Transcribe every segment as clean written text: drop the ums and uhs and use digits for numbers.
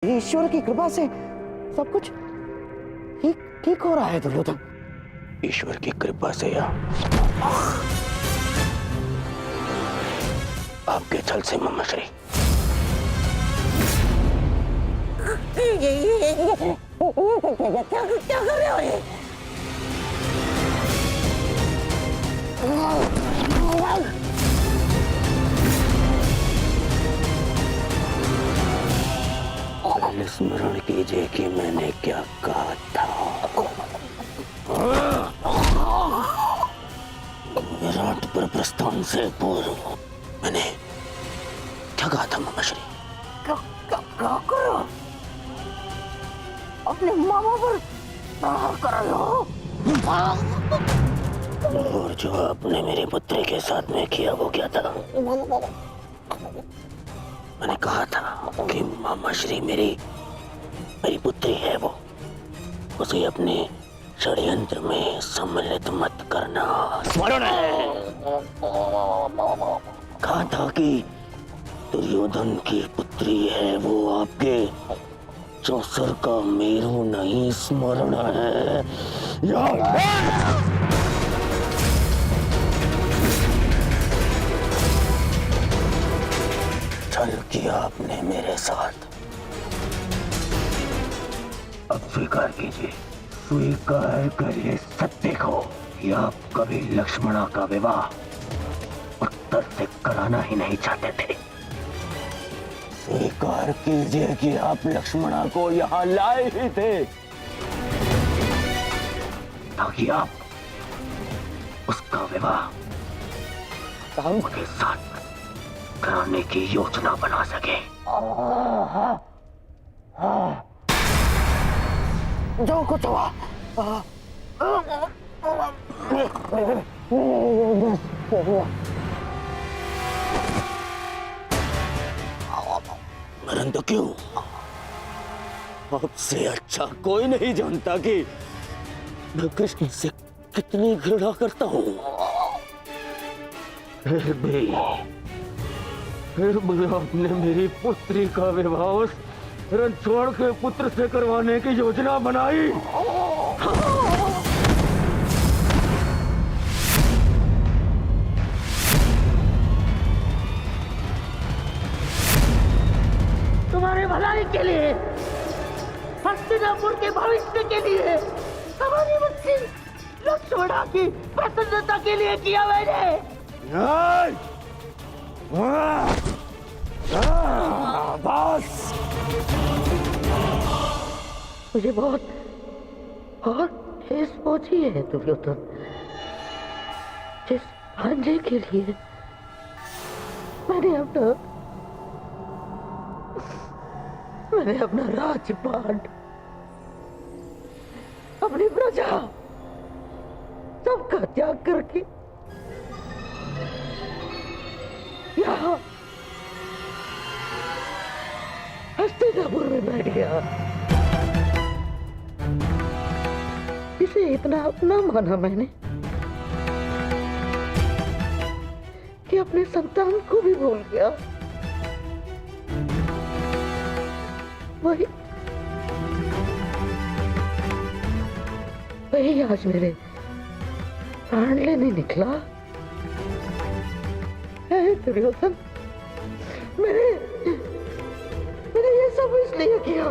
ईश्वर की कृपा से सब कुछ ठीक ठीक हो रहा है दुर्योधन। ईश्वर की कृपा से या आपके छल से मम्मश्री। क्या कर रहे हो ये? स्मरण कीजिए कि मैंने क्या कहा था। विराट पर प्रस्थान से पूर्व मैंने क्या कहा था मम्मश्री? क्या कर रहे हो? अपने मामा पर प्रहार कर रहे हो? और जो आपने मेरे पुत्री के साथ में किया वो क्या था? मैंने कहा था कि मम्मश्री मेरी पुत्री है, वो उसे अपने षड्यंत्र में सम्मिलित मत करना। स्मरण है कहा था कि दुर्योधन की पुत्री है वो, आपके चौसर का मेरू नहीं। स्मरण है छल किया आपने मेरे साथ। अब स्वीकार कीजिए, स्वीकार करिए सत्य को कि आप कभी लक्ष्मणा का विवाह उत्तर से कराना ही नहीं चाहते थे। स्वीकार कीजिए कि आप लक्ष्मणा को यहाँ लाए ही थे ताकि आप उसका विवाह राम के साथ कराने की योजना बना सके। जो कुछ हुआ मरण तो क्यों, आपसे अच्छा कोई नहीं जानता कि मैं कृष्ण से कितनी घृणा करता हूँ। फिर भी आपने मेरी पुत्री का विवाह उस रणछोड़ के पुत्र से करवाने की योजना बनाई। तुम्हारे भलाई के लिए, हस्तिनापुर के भविष्य के लिए, हमारी बच्ची लक्ष्मणा की प्रसन्नता के लिए किया मैंने। बस मुझे बहुत ठेस पहुंची है दुर्योधन। जिस भांजे के लिए मैंने अपना राजपाट, अपनी प्रजा सबका त्याग करके यहाँ हस्तिनापुर में बैठ गया। इसे इतना अपना माना मैंने कि अपने संतान को भी भूल गया। वही आज मेरे प्राण लेने निकला है दुर्योधन। मैंने ये सब इसलिए किया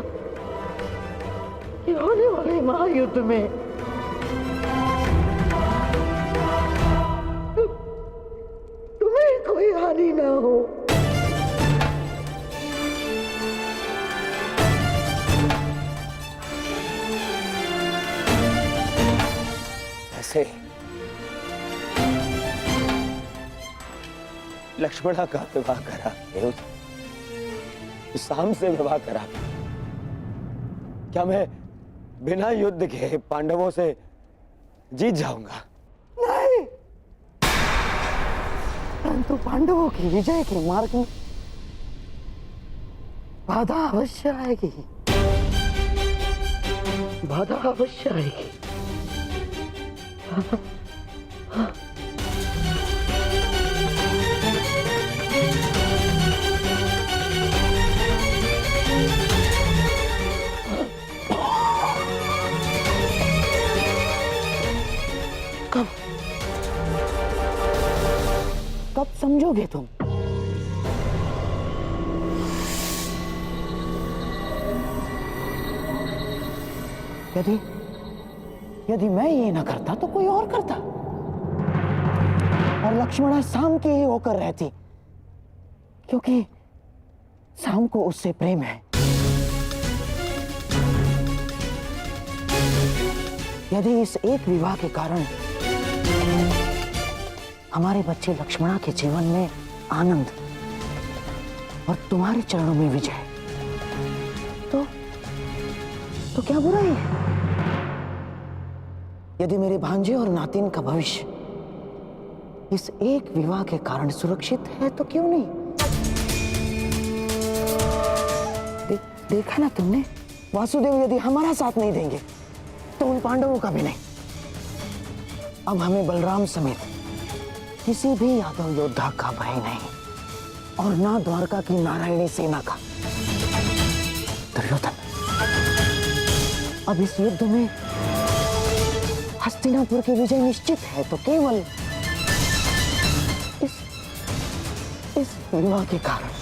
कि होने वाले महायुद्ध में तुम्हें कोई हानि ना हो। ऐसे लक्ष्मणा का विवाह करा, शाम से विवाह करा, क्या मैं बिना युद्ध के पांडवों से जीत जाऊंगा? नहीं, परंतु पांडवों की विजय के मार्ग में बाधा अवश्य आएगी। बाधा अवश्य आएगी। करोगे तुम? यदि यदि मैं ये ना करता तो कोई और करता, और लक्ष्मणा शाम की ही होकर रहती, क्योंकि शाम को उससे प्रेम है। यदि इस एक विवाह के कारण हमारे बच्चे लक्ष्मणा के जीवन में आनंद और तुम्हारे चरणों में विजय, तो क्या बुराई है? यदि मेरे भांजे और नातिन का भविष्य इस एक विवाह के कारण सुरक्षित है तो क्यों नहीं? देखा ना तुमने, वासुदेव यदि हमारा साथ नहीं देंगे तो उन पांडवों का भी नहीं। अब हमें बलराम समेत किसी भी यादव योद्धा का भय नहीं, और ना द्वारका की नारायणी सेना का। दुर्योधन, अब इस युद्ध में हस्तिनापुर की विजय निश्चित है तो केवल इस विवाह के कारण।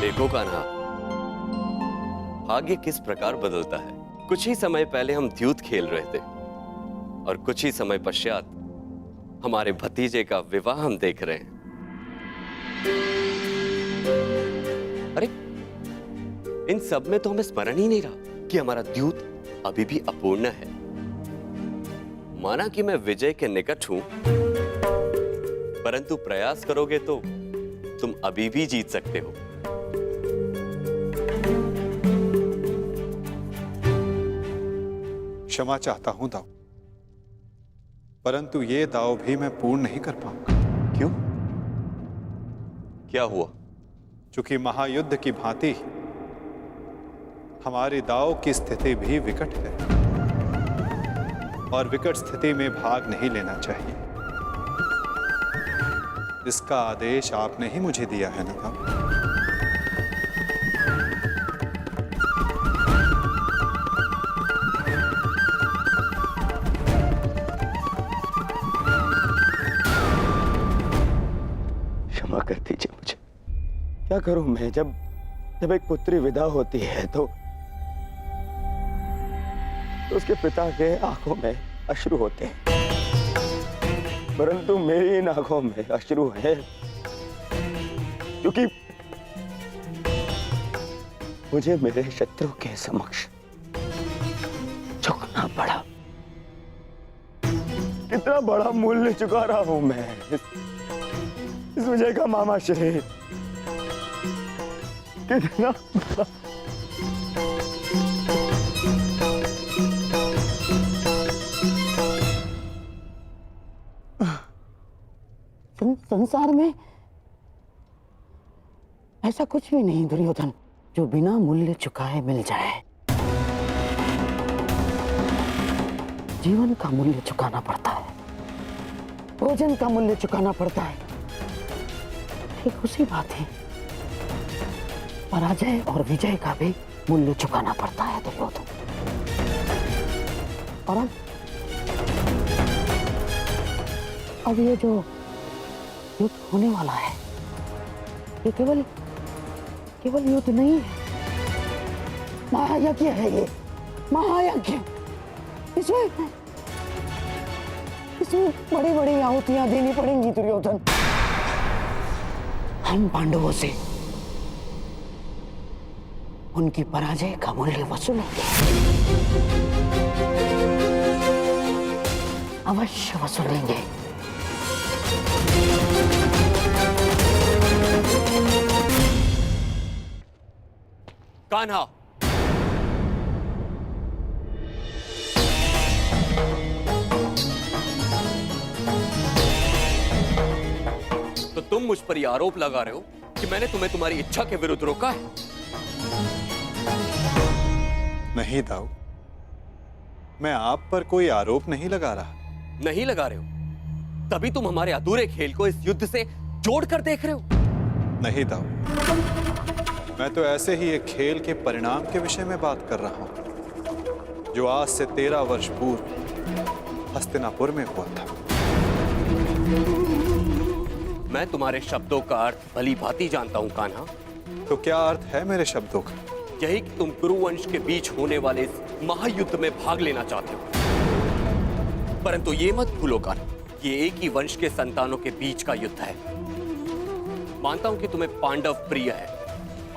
देखो कान्हा, भाग्य किस प्रकार बदलता है। कुछ ही समय पहले हम द्यूत खेल रहे थे और कुछ ही समय पश्चात हमारे भतीजे का विवाह हम देख रहे हैं। अरे, इन सब में तो हमें स्मरण ही नहीं रहा कि हमारा द्यूत अभी भी अपूर्ण है। माना कि मैं विजय के निकट हूं, परंतु प्रयास करोगे तो तुम अभी भी जीत सकते हो। क्षमा चाहता हूं दाऊ, परंतु ये दाव भी मैं पूर्ण नहीं कर पाऊंगा। क्यों? क्या हुआ? चूंकि महायुद्ध की भांति हमारे दाव की स्थिति भी विकट है, और विकट स्थिति में भाग नहीं लेना चाहिए। इसका आदेश आपने ही मुझे दिया है ना दाऊ? कर दीजिए मुझे। क्या करूं मैं? जब एक पुत्री विदा होती है तो उसके पिता के आंखों में अश्रु होते हैं, परंतु मेरी इन आंखों में अश्रु है क्योंकि मुझे मेरे शत्रु के समक्ष झुकना पड़ा। कितना बड़ा मूल्य चुका रहा हूं मैं इस विजय का, मामा श्री। कितना संसार में ऐसा कुछ भी नहीं दुर्योधन जो बिना मूल्य चुकाए मिल जाए। जीवन का मूल्य चुकाना पड़ता है, भोजन का मूल्य चुकाना पड़ता है। ठीक उसी बात है, पराजय और विजय का भी मूल्य चुकाना पड़ता है दुर्योधन। और अब ये जो युद्ध होने वाला है, ये केवल युद्ध नहीं है, महायज्ञ है। ये महायज्ञ, इसमें बड़ी बड़ी आहुतियां देनी पड़ेंगी दुर्योधन। हम पांडवों से उनकी पराजय का मूल्य वसूलेंगे, अवश्य वसूलेंगे। कान्हा, तो तुम मुझ पर यह आरोप लगा रहे हो कि मैंने तुम्हें तुम्हारी इच्छा के विरुद्ध रोका है? नहीं दाऊ, मैं आप पर कोई आरोप नहीं लगा रहा। नहीं लगा रहे हो, तभी तुम हमारे अधूरे खेल को इस युद्ध से जोड़कर देख रहे हो। नहीं दाऊ, मैं तो ऐसे ही एक खेल के परिणाम के विषय में बात कर रहा हूं, जो आज से 13 वर्ष पूर्व हस्तिनापुर में हुआ था। मैं तुम्हारे शब्दों का अर्थ भली भांति जानता हूं कान्हा। तो क्या अर्थ है मेरे शब्दों का? यही कि तुम कुरुवंश के बीच होने वाले इस महायुद्ध में भाग लेना चाहते हो। परंतु ये मत भूलो कान्हा, ये एक ही वंश के संतानों के बीच का युद्ध है। मानता हूं कि तुम्हें पांडव प्रिय है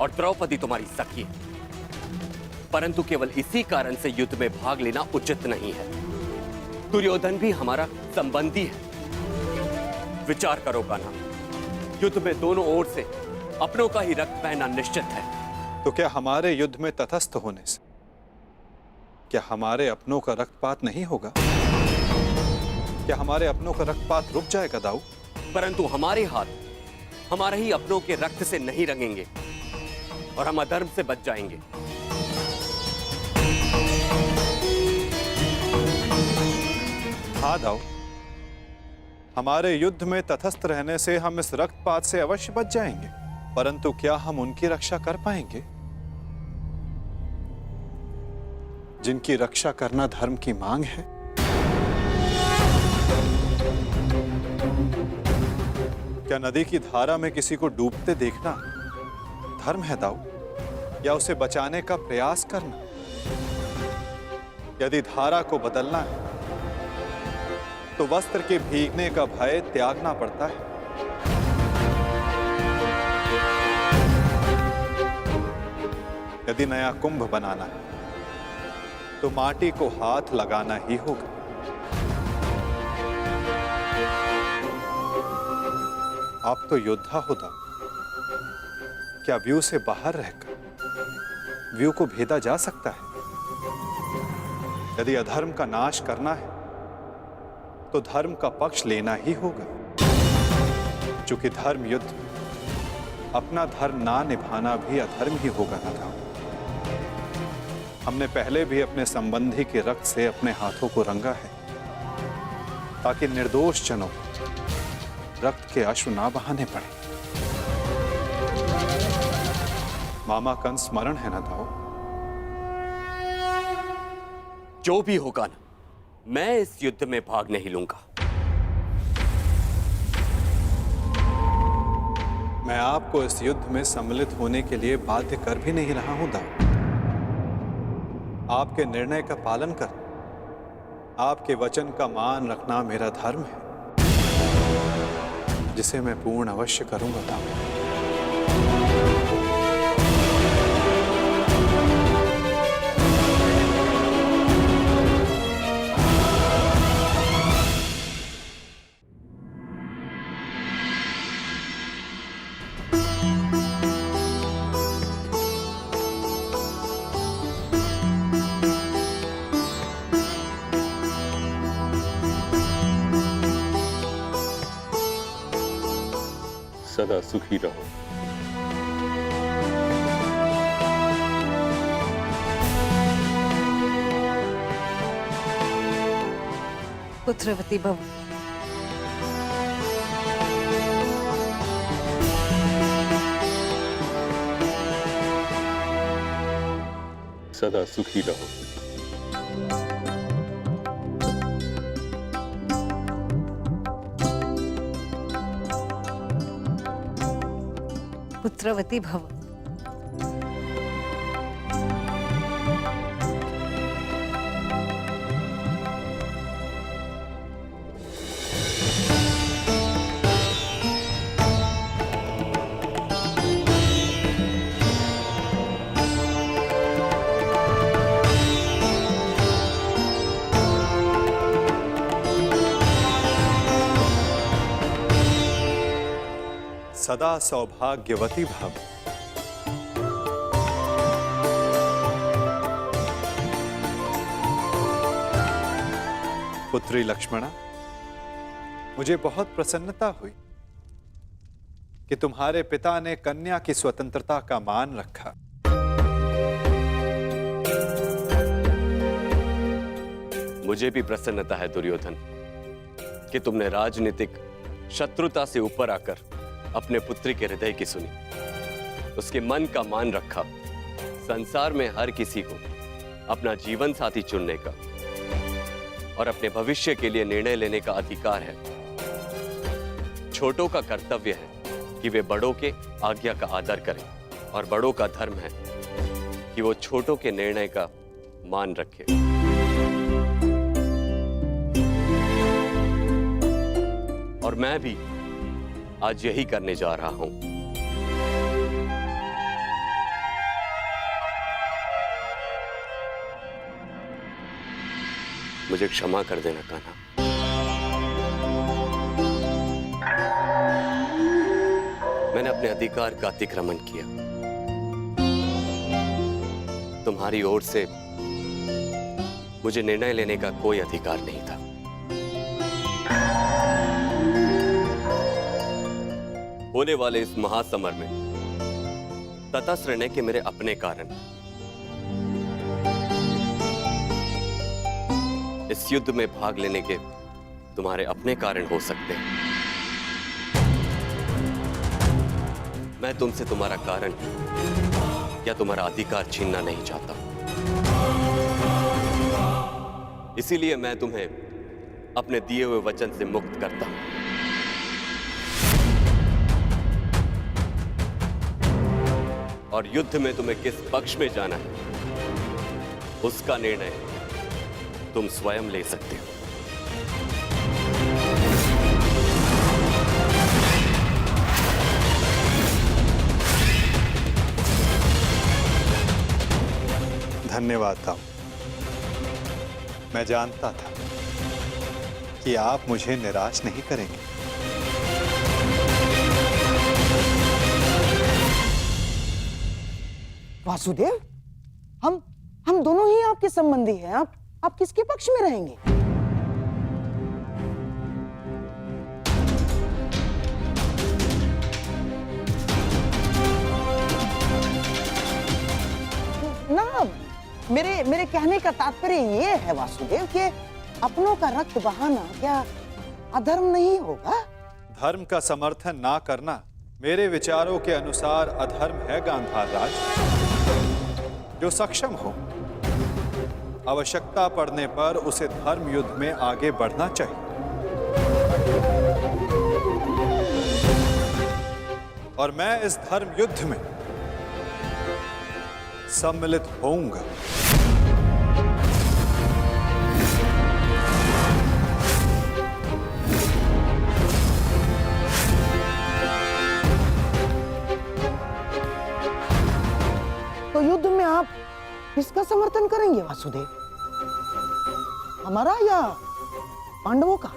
और द्रौपदी तुम्हारी सखी है, परंतु केवल इसी कारण से युद्ध में भाग लेना उचित नहीं है। दुर्योधन भी हमारा संबंधी है। विचार करो कान्हा, युद्ध में दोनों ओर से अपनों का ही रक्त बहना निश्चित है। तो क्या हमारे युद्ध में तटस्थ होने से क्या हमारे अपनों का रक्तपात नहीं होगा? क्या हमारे अपनों का रक्तपात रुक जाएगा दाऊ? परंतु हमारे हाथ हमारे ही अपनों के रक्त से नहीं रंगेंगे और हम अधर्म से बच जाएंगे। हाँ दाऊ, हमारे युद्ध में तटस्थ रहने से हम इस रक्तपात से अवश्य बच जाएंगे, परंतु क्या हम उनकी रक्षा कर पाएंगे जिनकी रक्षा करना धर्म की मांग है? क्या नदी की धारा में किसी को डूबते देखना धर्म है दाऊ, या उसे बचाने का प्रयास करना? यदि धारा को बदलना है तो वस्त्र के भीगने का भय त्यागना पड़ता है। यदि नया कुंभ बनाना है तो माटी को हाथ लगाना ही होगा। आप तो योद्धा हो दाऊ, क्या व्यू से बाहर रहकर व्यू को भेदा जा सकता है? यदि अधर्म का नाश करना है तो धर्म का पक्ष लेना ही होगा, क्योंकि धर्म युद्ध में अपना धर्म ना निभाना भी अधर्म ही होगा ना दाऊ। हमने पहले भी अपने संबंधी के रक्त से अपने हाथों को रंगा है, ताकि निर्दोष जनों रक्त के अश्रु ना बहाने पड़े। मामा कंस स्मरण है ना दाऊ? जो भी होगा ना, मैं इस युद्ध में भाग नहीं लूंगा। मैं आपको इस युद्ध में सम्मिलित होने के लिए बाध्य कर भी नहीं रहा हूं दाऊ। आपके निर्णय का पालन कर, आपके वचन का मान रखना मेरा धर्म है, जिसे मैं पूर्ण अवश्य करूंगा दाऊ। सदा सुखी रहो। पुत्रवती भव। सदा सुखी रहो। पुत्रवती भव। सदा सौभाग्यवती भव। पुत्री लक्ष्मणा, मुझे बहुत प्रसन्नता हुई कि तुम्हारे पिता ने कन्या की स्वतंत्रता का मान रखा। मुझे भी प्रसन्नता है दुर्योधन कि तुमने राजनीतिक शत्रुता से ऊपर आकर अपने पुत्री के हृदय की सुनी। उसके मन का मान रखा। संसार में हर किसी को अपना जीवन साथी चुनने का और अपने भविष्य के लिए निर्णय लेने का अधिकार है। छोटों का कर्तव्य है कि वे बड़ों के आज्ञा का आदर करें और बड़ों का धर्म है कि वो छोटों के निर्णय का मान रखें। और मैं भी आज यही करने जा रहा हूं। मुझे क्षमा कर देना कान्हा। मैंने अपने अधिकार का अतिक्रमण किया। तुम्हारी ओर से मुझे निर्णय लेने का कोई अधिकार नहीं था। होने वाले इस महासमर में तटस्थ रहने के मेरे अपने कारण, इस युद्ध में भाग लेने के तुम्हारे अपने कारण हो सकते हैं। मैं तुमसे तुम्हारा कारण या तुम्हारा अधिकार छीनना नहीं चाहता। इसीलिए मैं तुम्हें अपने दिए हुए वचन से मुक्त करता हूं। और युद्ध में तुम्हें किस पक्ष में जाना है, उसका निर्णय तुम स्वयं ले सकते हो। धन्यवाद ताऊ। मैं जानता था कि आप मुझे निराश नहीं करेंगे। वासुदेव, हम दोनों ही आपके संबंधी हैं। आप किसके पक्ष में रहेंगे? ना, मेरे कहने का तात्पर्य ये है वासुदेव कि अपनों का रक्त बहाना क्या अधर्म नहीं होगा? धर्म का समर्थन ना करना मेरे विचारों के अनुसार अधर्म है गांधार राज। जो सक्षम हो, आवश्यकता पड़ने पर उसे धर्म युद्ध में आगे बढ़ना चाहिए। और मैं इस धर्म युद्ध में सम्मिलित होऊंगा। तो युद्ध में आप किसका समर्थन करेंगे वासुदेव? हमारा या पांडवों का?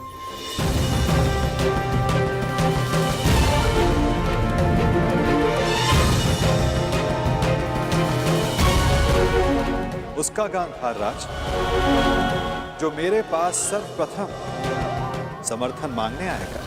उसका गांधार राज जो मेरे पास सर्वप्रथम समर्थन मांगने आएगा।